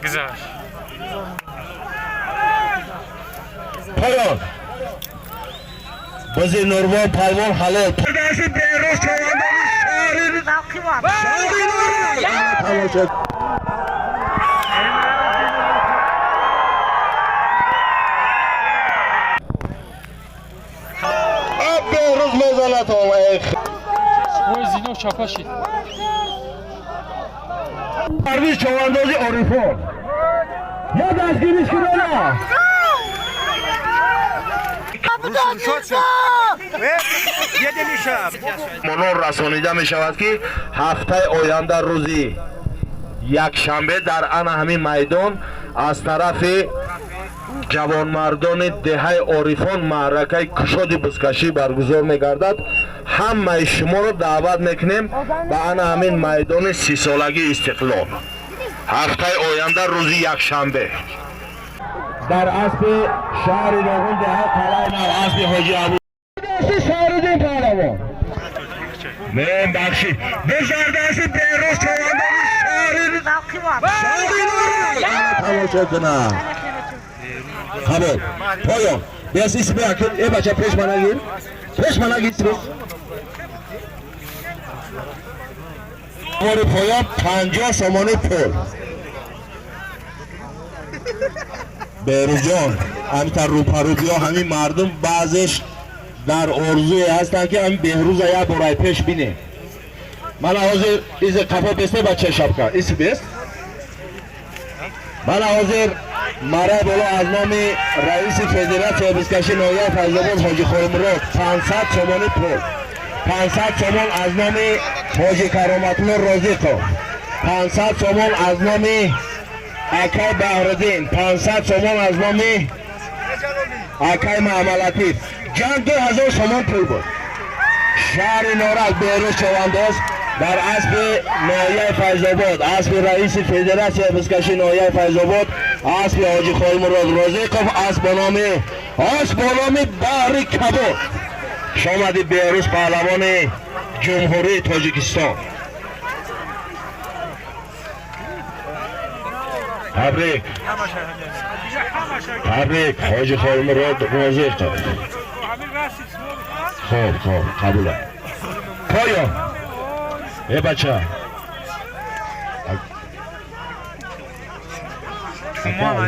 Güzel. پایان بازی نورمان پایمان حاله دست بیروز چواندانی شهری اب بیروز مزالت آمه اوی زینو چاپاشید پرویز چواندازی عریفان یا دستگیریش کنه نه منور رسانیده می شود که هفته آینده روزی یک شنبه در آن همین میدان از طرف جوانمردان دهه عارفان معرکه کشاد بزکشی برگزار می گردد. همه شما رو دعوت میکنیم به آن همین میدان 30 سالگی استقلال هفته آینده روزی یک شنبه در اسب شهر ناغون دهه قلعه نو اسب حاجی ابو شهردین پهلوان من بخشی بزرد اسب بیروز چواندانی شهری تماشا کنم خبر پایان بیاس اسم اکل ای بچه پیش من نگیر مورد پایان 50 سامانه پول بیروز جان همینطور روپرو بیا همین مردم بعضش در ارزوی هستن که همین بهروز یا برای پیش بینه من حاضر ایز قفا بسته بچه شب کن ایسی بست من حاضر مرای بالا از نام رئیس فدراسیون بزکشی نایه فیض‌آباد حاجی خرمراد 500 سامانه پول 500 سامان از نام حاجی کرامت‌الله رازق 500 سامان از نام اکای بهردین 500 سامان از نام اکای معاملاتی جان 2000 سامان پول بود شهر نارک بیروز چوانداز در اسب نایه فیض‌آباد اسب رئیس فدراسیون بزکشی نایه فیض‌آباد اسب حاجی خرمراد رازق اسب با نام بحری کباب شامدی بیروز پهلوان جمهوری تاجیکستان تبریک حاجی خرمراد رازق خوب قبوله پایان ای بچه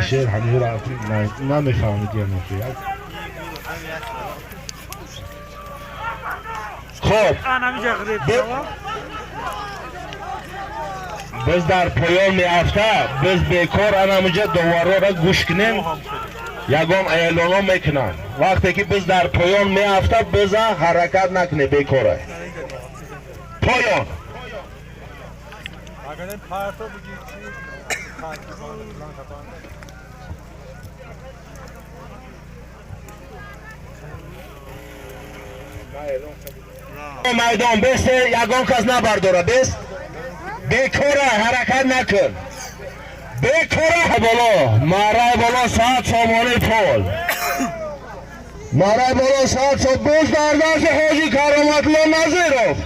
شیر همیشه رفتی نمیفهمید یا نفید خب biz در پایان هفته biz بیکار اناموجه دواره را گوش کنیم یکم اعلان میکنن وقتی که biz در پایان هفته biz حرکت نکنه بیکاره پایان میدان بست یکم کس نبرداره بست بیکاره حرکت نکن بیکاره بالا مرای بالا 100 سامانه پول مرای بالا 100 بوز در دست حاجی کرامت‌الله نظیرов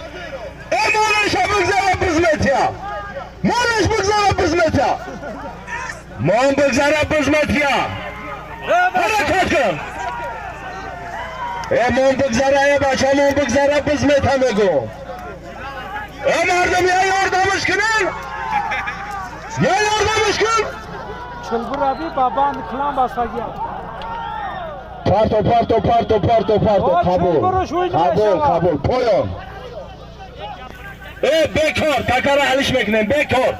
مالش بگذاره بزمتیا مالش بگذاره بزمتیا مان بگذاره بزمتیا حرکت کن مان بگذاره بچه مان بگذاره بزمتا میگو مردم یا یاردمش کنن یا یاردمش کن چلبر ابی بابا نکلام باساگیا پارتو قبول پایان بیکار تکر حلش میکنن بیکار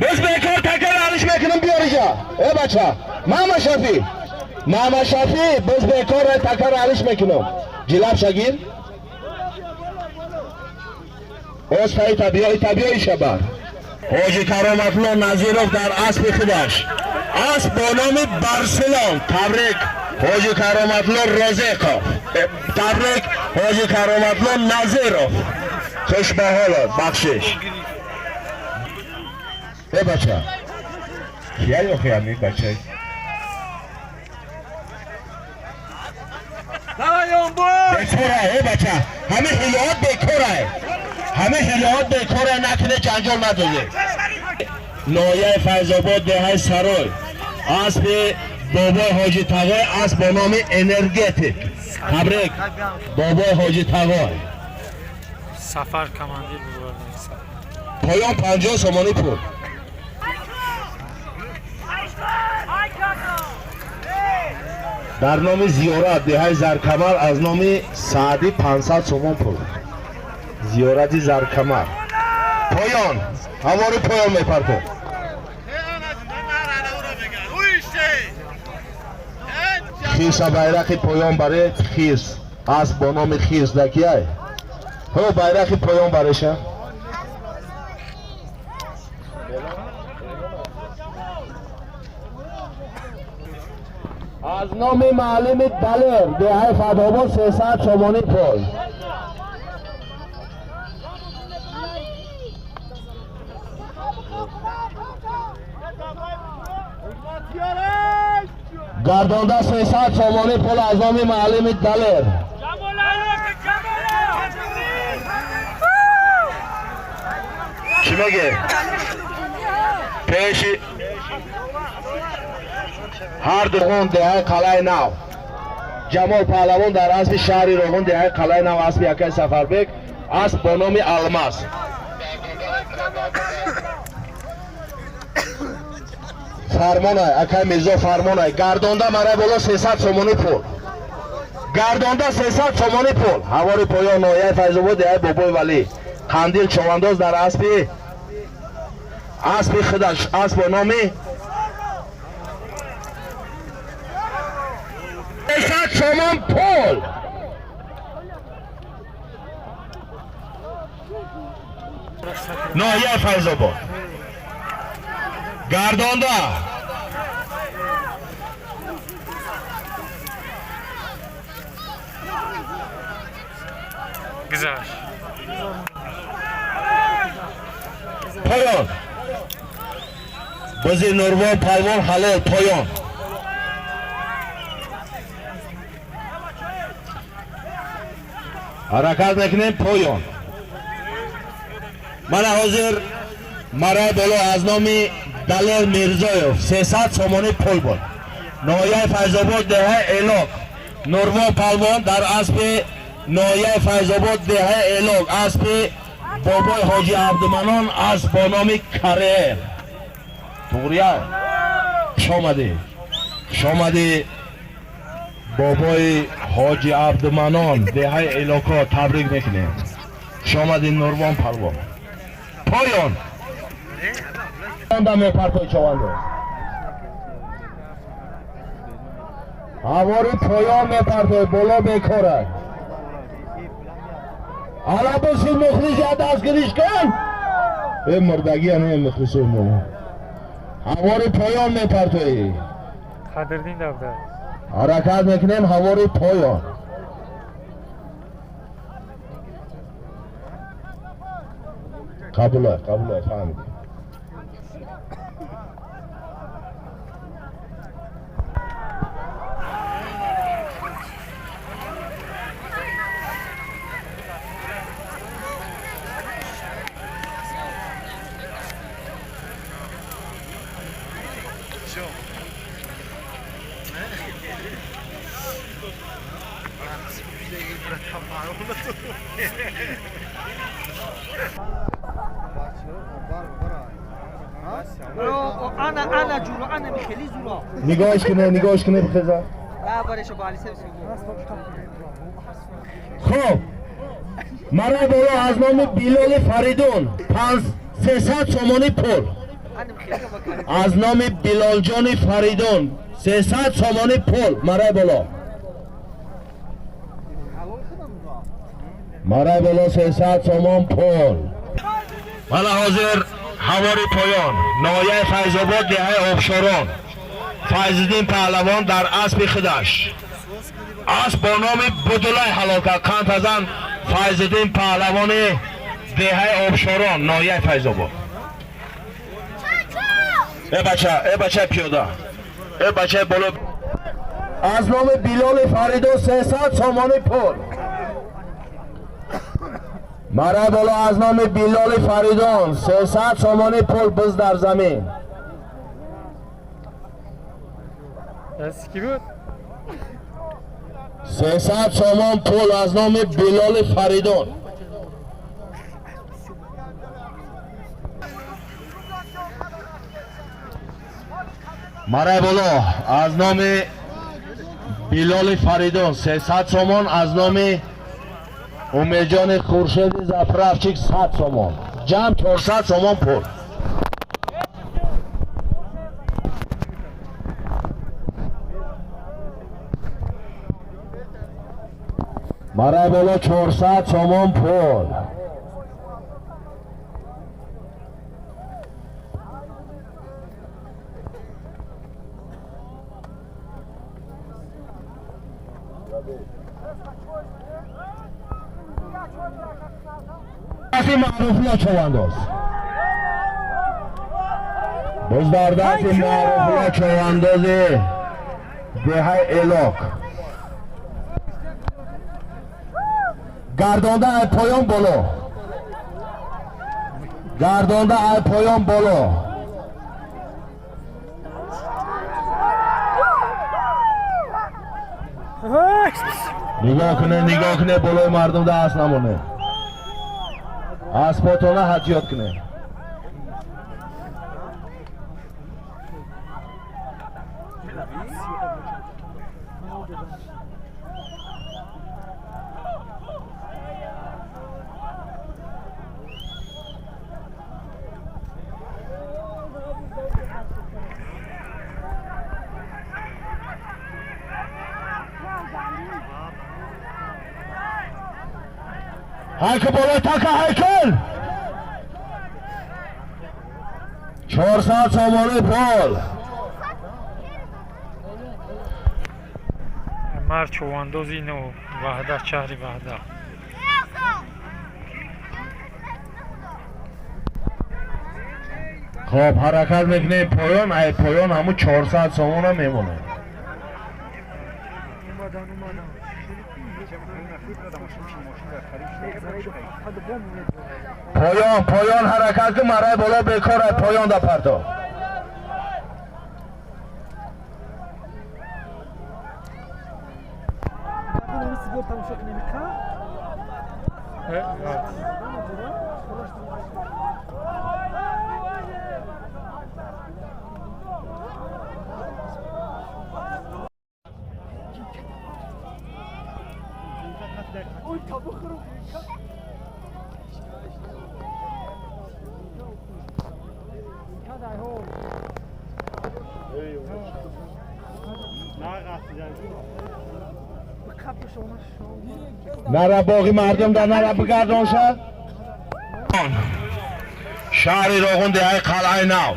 بس بیکار تکر حلش میکنن بیار اینجا بچه ماما شفی بس بیکار تکر حلش میکنم جلاب شگیر از طبیعی شبر حاجی کرامت‌الله نظیرov در اسب خودش اسب با نام برسلان تبریک حاجی کرامت‌الله رازق تبریک حاجی کرامت‌الله نظیرov خوش به حالت بخشش بچه کیا یا خیامی بچه سلام بیکاره بچه، همه حیلات بیکاره، همه حیلات بیکاره، نکنه جنجال ندازه. نایه فیض‌آباد دهه سرای اسب بابای حاجی تقای، اسب با نام انرژتیک. تبریک بابای حاجی تقای. سفر کماندیر بود. پایان 50 سامانی پول. در نام زیارت دهه زرکمر از نام سعدی 500 سامان پول. زیارت زرکمر پایان هماره پایان میپرتو. خیس بیرق پایان برای خیس از با نام خیس دکیه هو بیرق پایان برشه. از نام معلم دلر دهه فداباد 300 سامانی پول. گردانده 300 سامانی پول از نام معلم دلر. چی میگه؟ پیش هر دوغون دهه قلعه نو جمال پهلوان در اسب شهری روغون دهه قلعه نو اسب یکی سفربک اسب با نام الماس. فرمانه اکی میزا فرمانه گردانده مرای بالا 300 سامانی پول. گردانده 300 سامانی پول. هواری پایان نایه فیض‌آباد دهه بابای ولی قندیل چوانداز در اسب خودش اسب با نام 300 سامان پول. ناحیه فیض‌آباد گردانده گذشت پایان بازی نوروان پلوان حلال پایان. حرکت میکنیم پایان. من حاضر مرای بالا از نام دلر میرزایوف 300 سامانی پول بود. نایه فیض‌آباد دهه ایلاق نوروان پلوان در اسب نایه فیض‌آباد دهه ایلاق اسب بابای حاجی عبدالمنان اسب با نام کریر. توریه شامده بابای حاجی عبدالمنان دهه ایلاقا تبریک میکنیم. شامده نوروان پلوان پایان. دمه پرتوی چوانده هواری پایان میپرتوی بالا بیکاره. حالا بسید مخلص یا دستگیریش کن. این مردگی هم این مخلص ما. هواری پایان میپرتوی قدردین دفتر حرکت میکنیم. هواری پایان قبوله فهمیدیم. انا جورو انا خیلی زورا نگاهش کنه بخزا. خب مرا بالا از نام بلال فریدون 300 سامانی پول. از نام بلال جان فریدون 300 سامانی پول. مرا بالا 300 سامان پول. من حاضر هواری پایان نایه فیض‌آباد دهه آبشاران فیض‌الدین پهلوان در اسب خودش اسب با نام بدولای حلاکت قندپزن فیض‌الدین پهلوان دهه آبشاران نایه فیض‌آباد. ای بچه پیاده ای بچه بالا از نام بلال فریدون 300 سامانی پول. مرا بالا از نام بلال فریدون 300 سومانی پول بز در زمین. دست کی بود؟ 300 سومان پول از نام بلال فریدون. مرا بالا از نام بلال فریدون 300 سومان از نام امیرجان خورشید زفرافچیک 100 سومان. جمع 400 سومان پول. مرا بالا 400 سومان پول. دستی معروفی چوانداز باز در دستی معروفی چوانداز دهه ایلاک گردانده ای پایان بالا. گردانده ای پایان بالا. نگاه کنه بالای مردم دست نمونه. اسباتونه حجیات کنه. هایکل بالای تاکه هایکل 400 سومانی پول. مر چوانداز اینو وحدت شهری وحدت. خب حرکت میکنه پایان. ای پایان همون 400 سومان هم میمونه. پایان حرکت که مرای بالا بیکار ای پایان دا پرتا. نره باقی مردم در نره بگردان شد. شهر راغون دهه قلعه نو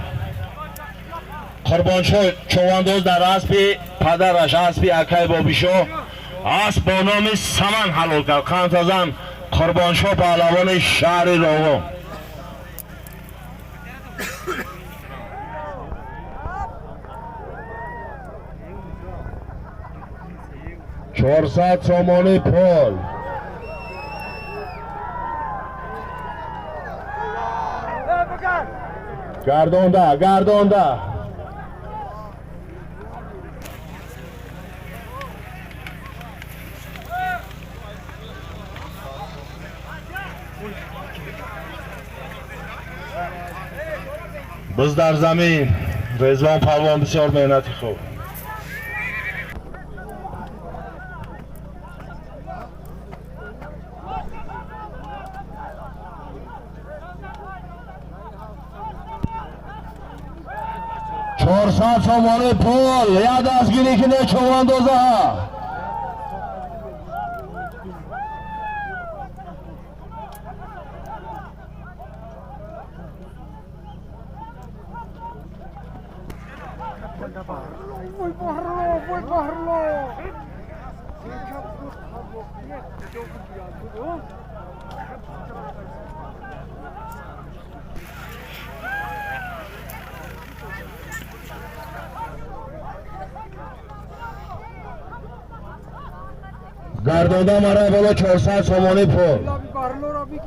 قربان شد چوانداز در اسب پدرش اسب اکای بابیشو اسب با نام سمن حلال کرد. قندتازن قربان شد پهلوان شهر راغون. چهارصد سومانی پول. گردانده بز در زمین. رضوان پهلوان بسیار مهنتی خوب. چهارصد سومانی پول. یا دستگیری کنه چواندازه. گردانده مرا بالا 400 سومانی پول. ای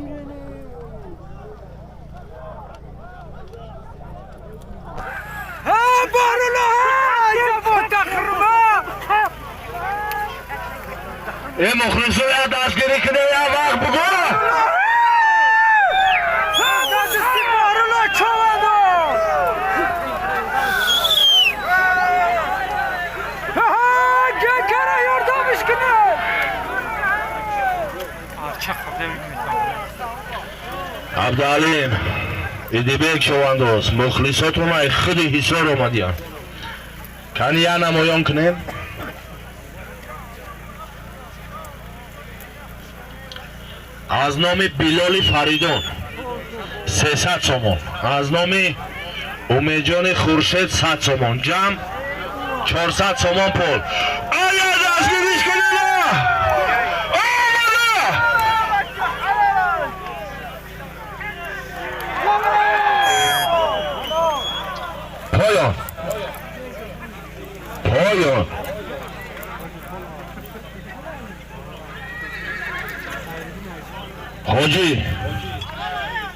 مخلصو یا دستگیری کنه یا وقت بگو عبدالعلیم ایدیبک شواندوز مخلصاتون های خیلی حسار اومدیان کنی یا نمایان کنیم از نام بلال فریدون 300 سومون از نام امیدجان خورشید 100 سومون جمع 400 سومون پول آیا دستگیریش کنیم پایان پایان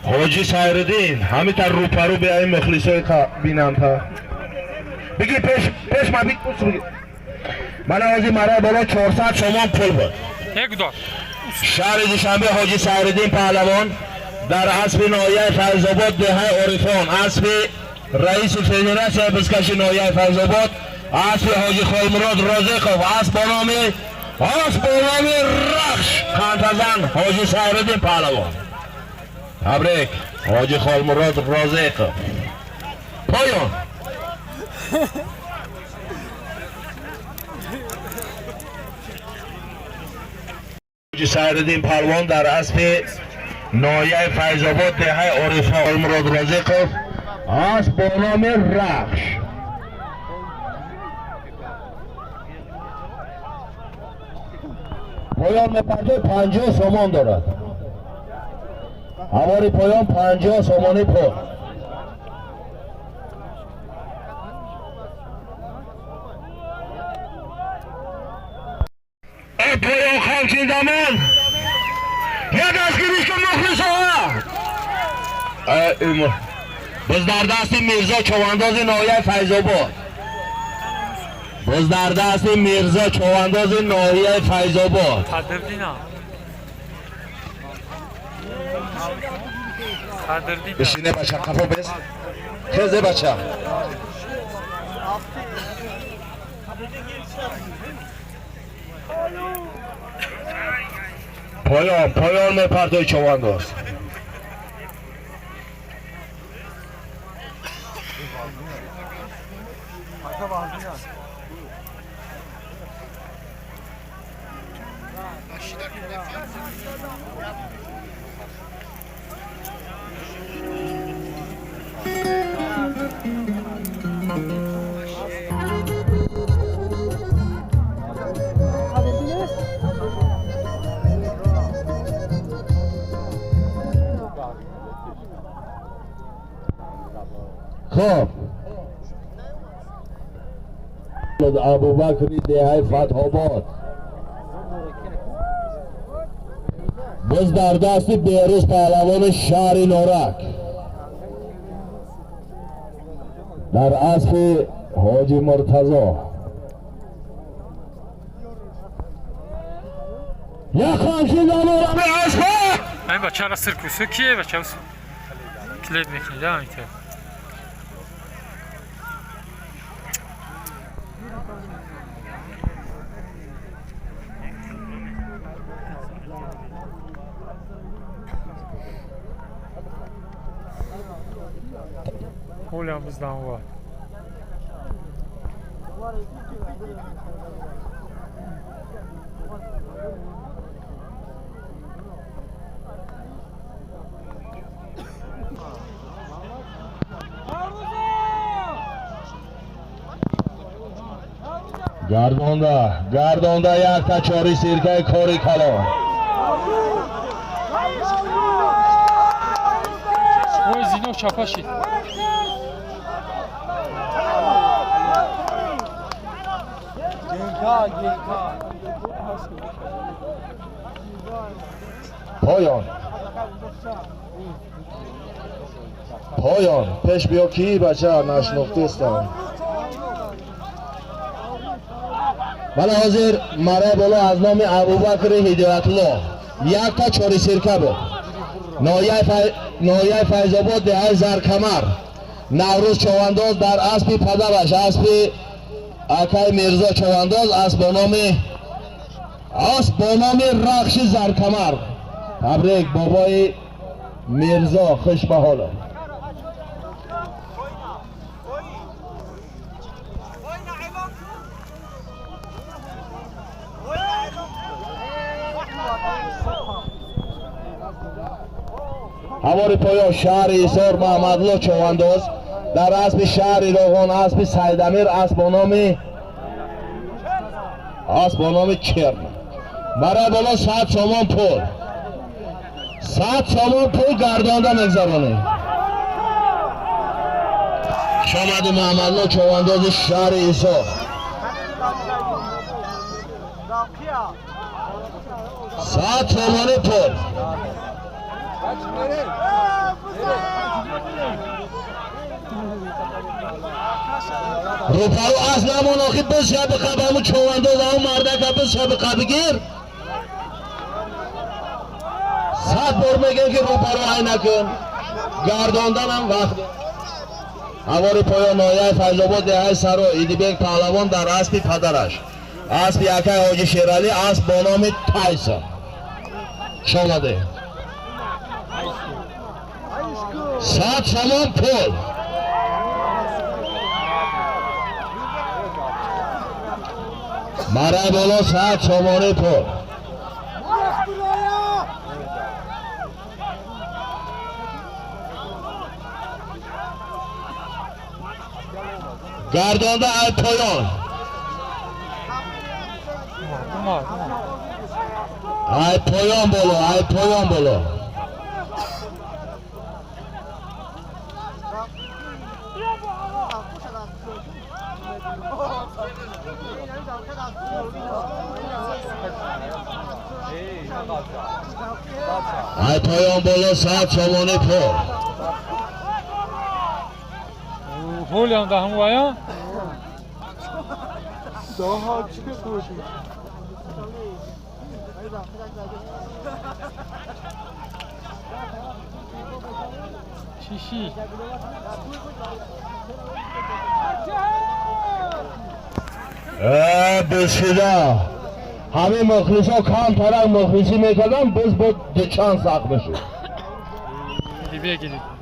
حاجی سایردین همین تا رو پرو بیاییم مخلصای بینم تا بگی پیش ما بگی من آجی مرا بالا 400 سومان پول بود یک دار شهر دوشنبه حاجی سایردین پهلوان در حسب ناحیه فیض‌آباد دهه عرفان حسب رئیس فدراسیون بزکشی ناحیه فیض‌آباد حسب حاجی خالمراد رازقov حسب بانام رخش خانتزن حاجی سایردین پهلوان تبریک حاجی خالمراد رازقov پایان حاجی سایردین پهلوان در حسب ناحیه فیض‌آباد دهه عرفان خالمراد رازقov حسب بانام رخش پایان مپرده 50 سومان دارد هماری پایان 50 سومانی پول ای پایان خمچین دمان یک دستگیریش کن مخلص ها بز در دست میرزا چوانداز ناحیه فیض‌آباد بز در دست میرزا چوانداز ناحیه فیض‌آباد بشینه بچه قفا بس خیزه بچه پایان مپرده چوانداز خب ابوبکری دهه فتح‌آباد بز در دست بیروز پهلوان شهر نورک در اسب حاجی مرتضی یا خانشی دامورم اسب این بچه را سرکوسو کیه بچه را کلید میکنید هم اینطور Olha bizden var. گردونده یک تا چاری سیرکه کاری کلان اوی زینو چاپا شید پایان پایان پیش بیا کی بچه نشناخته استم ولی حاضر مرای بالا از نام ابوبکر هدایت الله یک تا چاری سرکه بود نایه فیض‌آباد دهه زرکمر نوروز چوانداز در اسب پدرش اسب اکای میرزا چوانداز اسب با نام رخش زرکمر تبریک بابای میرزا خوش به حال هماری پایان شهر ایسار محمدالله چوانداز در اسب شهر ایراغان اسب سیدامیر اسب با نام کرم برای بالا 100 سامان پول 100 سامان پول گردانده مگذرانه شامد محمدالله چوانداز شهر ایسار 100 سامان پول روپارو اصلا مناخید بس شب قبل همون چوانداز همون مردک بس شب قبل گیر 100 بار میگن که روپارو های نکن گرداندن هم وقت هواری پایان نایه فیض‌آباد دهه سرا ایدیبک پهلوان در اسب پدرش اسب یکه حاجی شیرعلی اسب با نام تایسا شامده 100 سامان پول مرای بالا 100 سامان پول گردانده ای پایان ای پایان بالا ای پایان بالا ای پایان بالا 100 سامان پول پول هم ده همو آیا چیشی بسیده همه مخلص ها کم طرح مخلصی میکردن بز با دچان ساق بشود دیگه گیرید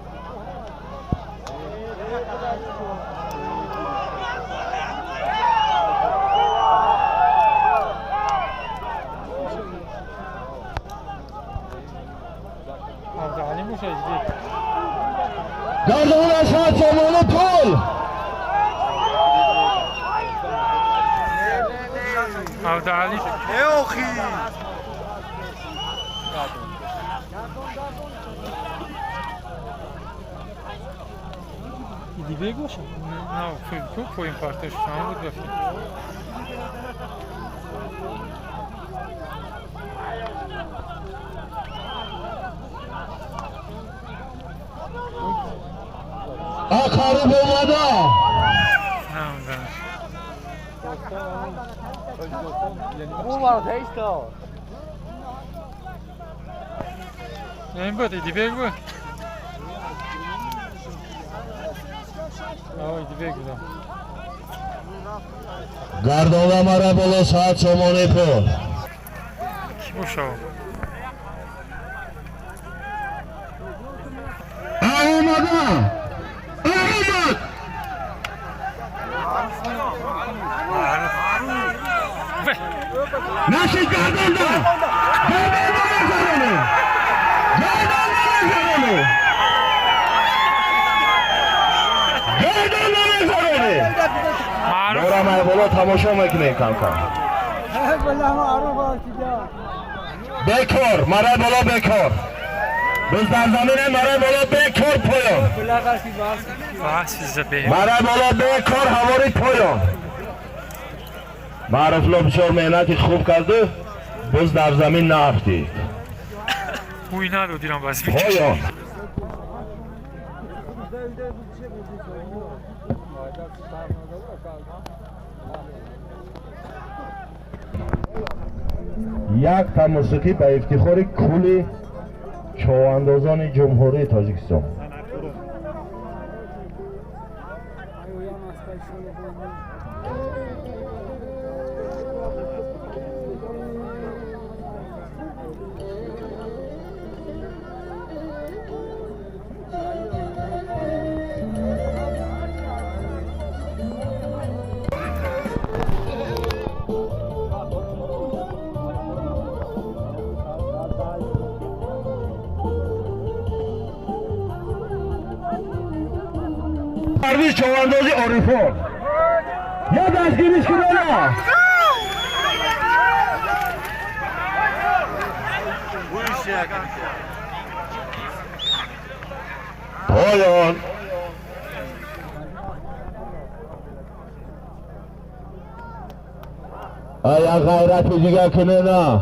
گردان 100 سامان پول عبد علی اخی دیگه گوشه نه تو این پارتش شما بود بفید آخاری بومده اون وقت هیستا این بود دیگه بود دیگه بودم گردانده مرا بالا 100 سامان پول کی بوشو آمده نشید گردانده دورم بالا تماشا میکنه کم کم بکار مرای بالا بکار بز در زمینه مرای بالا بکار پایان مرای بالا بکار هواری پایان معرف الله بسیار مهنتی خوب کرده بز در زمین نافتید بوی ندادیرم بس بکشم پایان. یک تا موسیقی به افتخار کل چواندازان جمهوری تاجیکستان. پرویز چواندازی عارفان یا دستگیریش کنه پایان. آیا غیرت دیگر کنه نه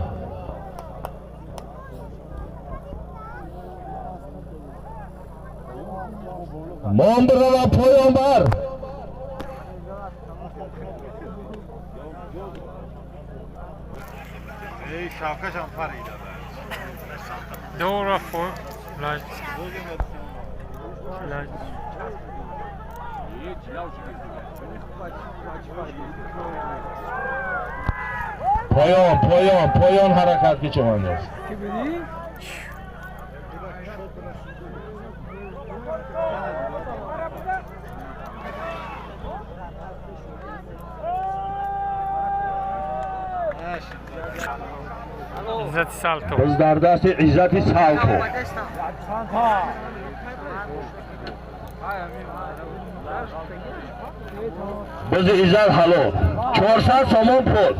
مان برا پایان بر ای شاکش هم پریده دورا فور لایت لایت پایان حرکت که چوانداز عزت سالتو باز در دست عزت سالتو باز عزت حلو 400 سومون پول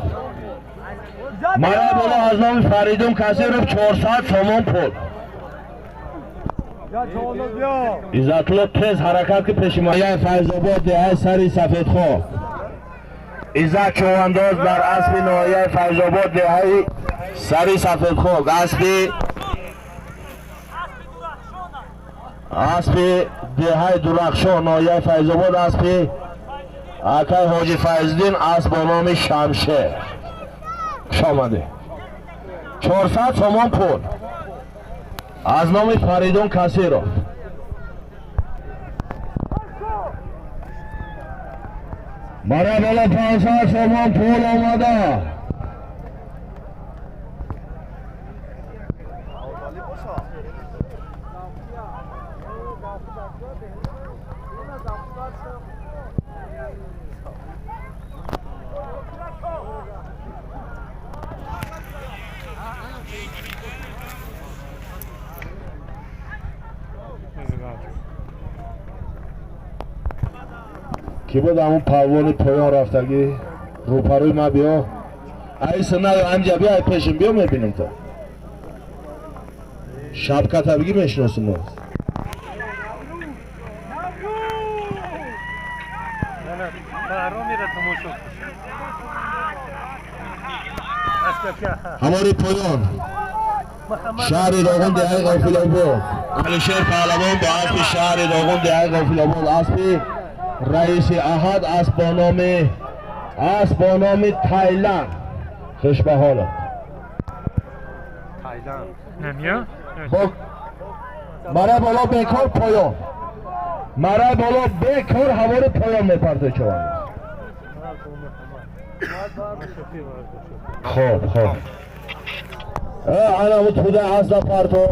مرا بالا از نام فریدون کسی رو 400 سومون پول عزت لو تیز حرکت که پیش مایه فیض‌آباد دهه سری سفید خواه عزت چوانداز بر اسب نایه فیض‌آباد دهه سری سفید خواه اسب دهه درخشان نایه فیض‌آباد اسب اکای حاجی فیض‌الدین اسب با نام شمشیر خوش آمده 400 سومون پول از نام فریدون کسی رو مرا بالا 500 سومون پول آمده کی بود همون پروان پایان رفتگی روپروی ما بیا ایسا نه همجا بیا پیشم بیا میبینم تو شب کتبگی میشناسم باز هماری پایان شهر داغون دهه غافل آباد علیشیر پهلوان با اسب شهر داغون دهه غافل آباد اسب رئیس احد اسب با نام تایلند خوش به حالت نمیا مرا بالا بیکار پایان مرا بالا بیکار هوار پایان میپرده چوان خوب انا متخوده اصلا پرتو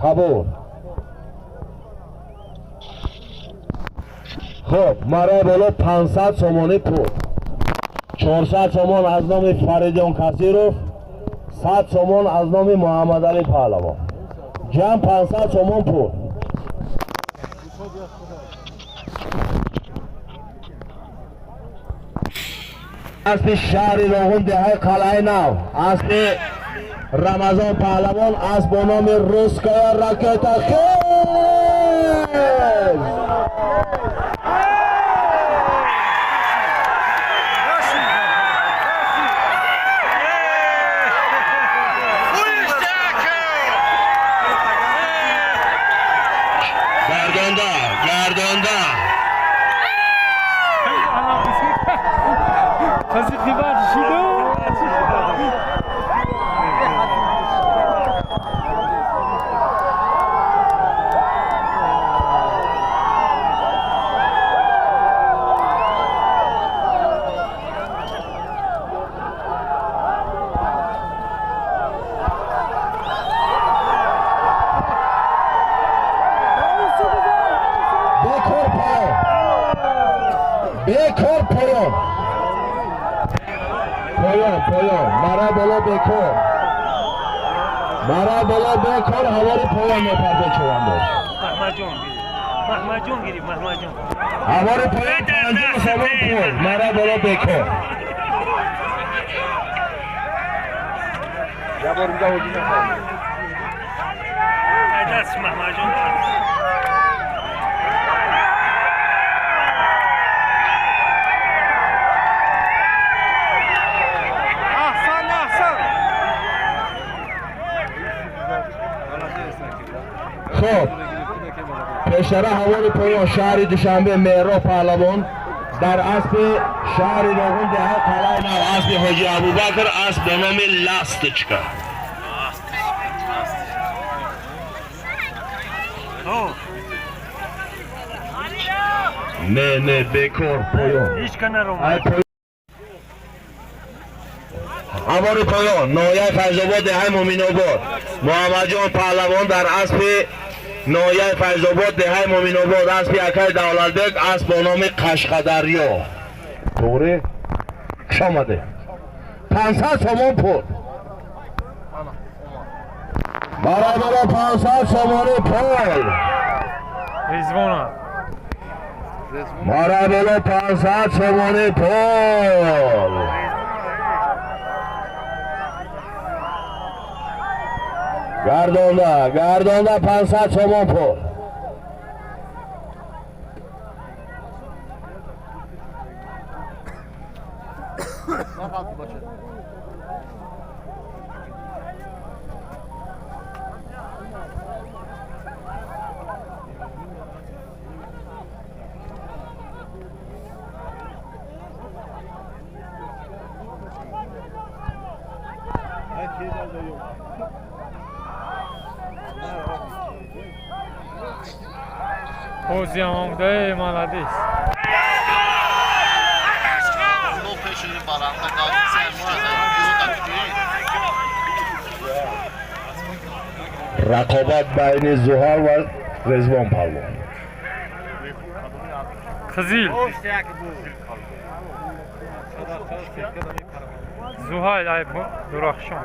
قبول خب مرا بالا 500 سومونی پول 400 سومون از نام فریدون کسیروف 100 سومون از نام محمد علی پهلوان جمع 500 سومون پول اسب شهر راغون دهه قلعه نو اسب رمضان پهلوان اسب با نام روسکایا راکتا خیز پایان مرا بالا بکن مرا بالا بکن هواری پایان میپرده چوانداز محمد جون گیری محمد جون هواری پایان پنجم سامان پول مرا بالا بکن دست محمد جون خب پیشتره هواری پایان شهر دوشنبه مهراب پهلوان در اسب شهر راغون دهه قلعه نو اسب حاجی ابوبکر اسب به نام لاستچکا نه بکار پایان هیچ کنه رو هواری پایان نایه فیض‌آباد دهه مومن آباد محمد جان پهلوان در اسب نایه فیض‌آباد دهه مومن آباد اسب یکای دولتبک اسب با نام قشقدریا دوره کش آمده 500 سامان پول برابر 500 سامان پول رضوان برابر 500 سامان پول گردانده 500 سامان پول حوزی هم آمده مالدیس رقابت بین زهر و رضوان پهلوان قزیل زوهایل ای درخشون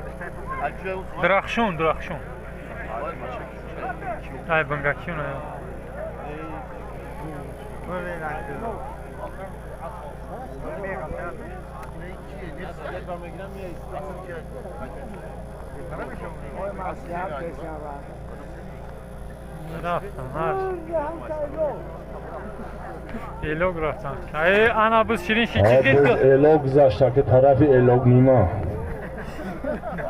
ای بنگاکیون رفتم ایلوگ رفتم ای انا بز شیرین شیچی بز ایلوگ گذاشتن که طرف ایلوگ ایما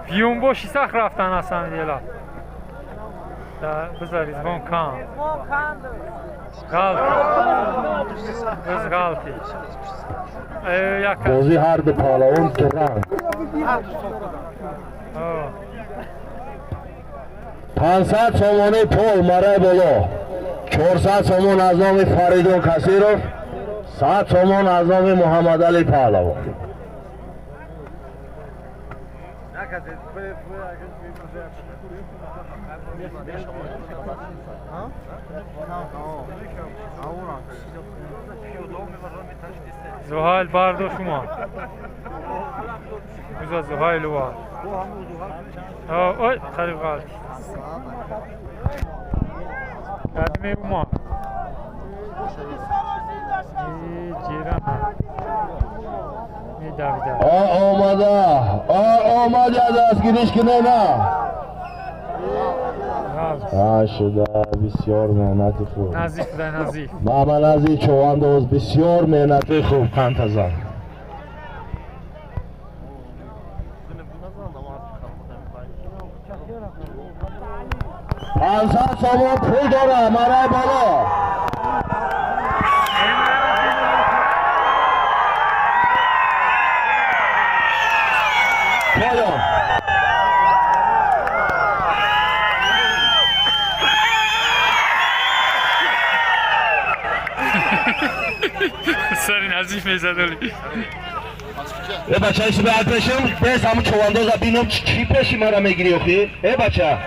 پیون باشی سخ رفتن اصلا دیلا بذار ریزبان کام غلطی بازی هر دو پهلوان تو رنگ 500 سامانه پول مرای بالا 400 سامان از نام فریدون کسیروف 100 سامان از نام محمد علی پهلوان زهایل باردو شما بذار زهایل وار اوی خیلی غلط قدمی اوما جیران آمده از گیریش کنه نه شده بسیار مهنتی خوب نزدیک ده نزدیک محمد نزدیک چوانداز بسیار مهنتی خوب قنتزن 500 سامان پول داره مرای بالا پایان سری نزدیک میزدولی ای بچه ایشو باید بشم بس همون چوانداز بینم چی پیشی مرا میگیری اخی ای بچه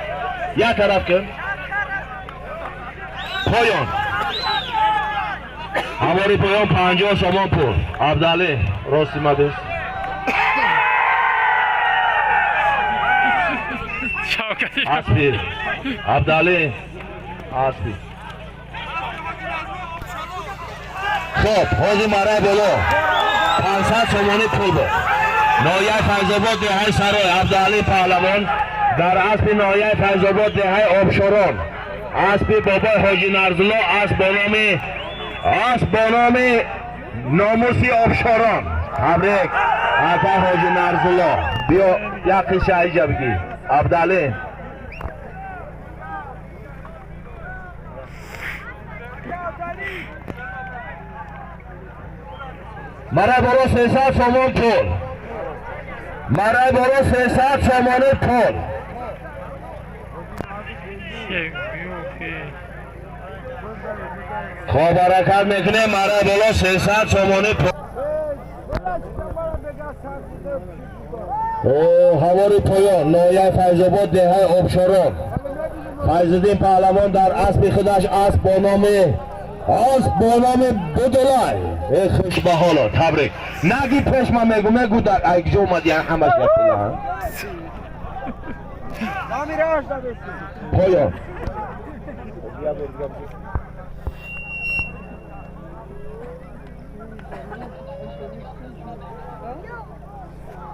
یک طرف کن پایان هواری پایان 50 سامان پول عبدالله راستی مدرس اسبی عبدالی اسبی خب حوضی مره بلو 500 تومانی پول بود نایه فیض‌آباد دهه سرای عبدالی پهلوان در اسب نایه فیض‌آباد دهه آبشاران اسب بابای حاجی نرزالله اسب با نام ناموسی آبشاران تبریک آقا حاجی نرزالله بیا یک قصه اینجا بگی عبدالی مرا برو 300 تومان پول مرا برو 300 تومانی پول خواه برکت میکنه مرا برو 300 تومانی پول هواری پایان نایه فیض‌آباد دهه آبشاران فیض‌الدین پهلوان در اسب خودش اسب با نام بدولای خوش به حالا تبریک نگی پیش من میگو در ایک جو اومد یعنی همش گفتیم پایان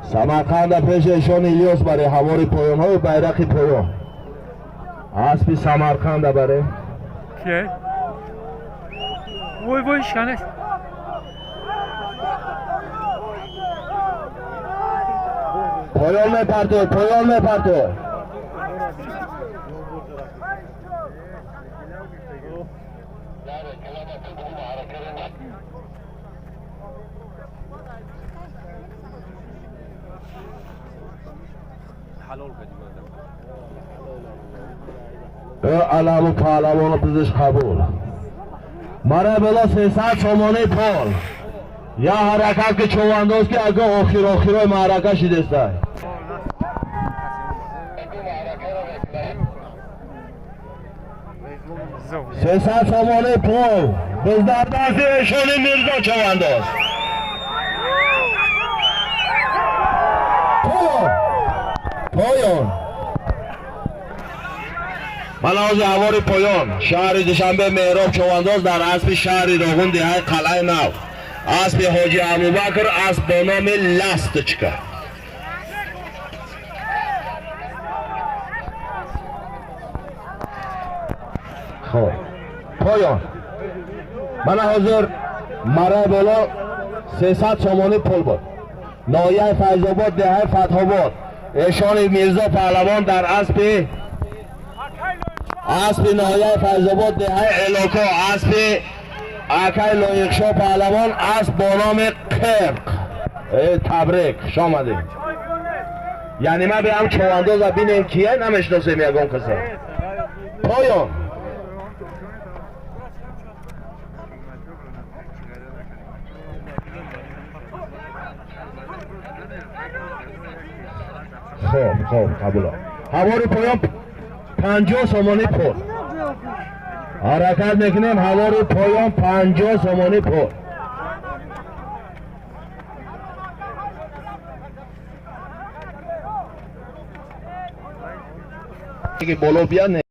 سمرقند پیش ایشان الیاس برای هواری پایان های بیرق پایان اسب سمرقند برای کیه؟ وای شانه پایان میپرتو علم پهلوان پزش قبول مرا بلا 300 تومانی پول یا حرکت که چوانداز که اگه آخرای معرکه شدسته 300 تومانی پول بز در دست ایشانی میرزا چوانداز پایان ملاحظ هواری پایان شهر دوشنبه مهراب چوانداز در اسب شهر راغون دهه قلعه نو اسب حاجی ابوبکر اسب با نام لستچکا خب پایان من حاضر مرا بالا 300 تومانی پول بود نایه فیض‌آباد دهه فتح‌آباد ایشان میرزا پهلوان در اسب نایه فیض‌آباد دهه علاقه اسب اکای لایقشا پهلوان اسب با نام قرق تبریک شامده یعنی ما به هم چوانداز بینیم کیه نمیشناسیم یکم کسا پایان خب قبولا هواری پایان 50 تومانی پول حرکت میکنیم هواری پایان 50 تومانی پول که بالا بیاد